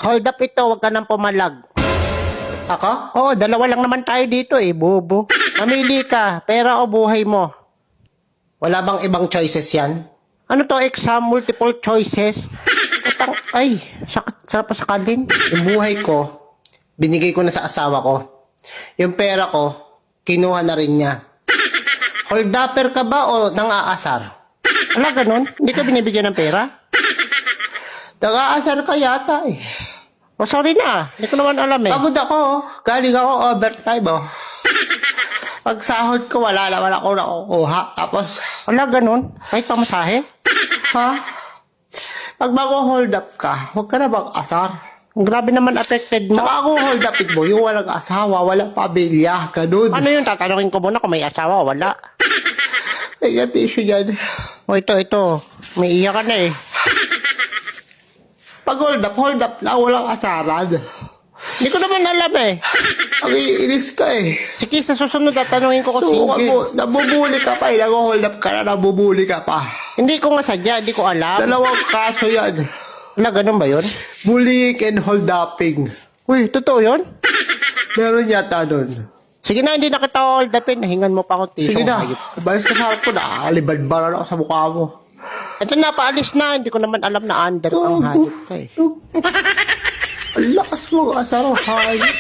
Hold up ito, wag ka nang pumalag. Ako? Oo, dalawa lang naman tayo dito eh, bobo. Mamili ka, pera o buhay mo. Wala bang ibang choices yan? Ano to, exam, multiple choices? Ay, sarap pa sakalin. Yung buhay ko, binigay ko na sa asawa ko. Yung pera ko, kinuha na rin niya. Hold upper ka ba o nang-aasar? Wala ganun? Hindi ka binibigyan ng pera? Nang-aasar ka yata eh. Oh, sorry na. Hindi ko naman alam eh. Pagod ako. Galing ako overtime oh. Pag sahod ko, wala naman ako nakukuha. Tapos, wala ganun. Kahit pamasahe? Ha? Pag mag-hold up ka, huwag ka na mag-asar. Grabe naman affected mo. Saka ako hold up mo, yung walang asawa, walang pamilya, ganun. Ano yun? Tatanungin ko muna kung may asawa o wala. May issue dyan. O ito. May iya ka na eh. Pag hold up lang, walang asaran. Hindi ko naman alam eh. Ang iinis ka eh. Sige, sa susunod tatanungin ko kung single. Nabubuli ka pa eh. Nag-hold up ka na, nabubuli ka pa. Hindi ko nga sadya, hindi ko alam. Dalawang kaso yan. Wala, ganun ba yun? Bullying and hold upping. Uy, totoo yun? Meron yata nun. Sige na, hindi na kita hold upin. Nahingan mo pa akong tiso. Sige na, balis ka sa harap ko na. Alibad-baran ako sa mukha mo. Ito na, paalis na. Hindi ko naman alam na under ang hayop ka eh. Ang lakas mo, asaraw hayop.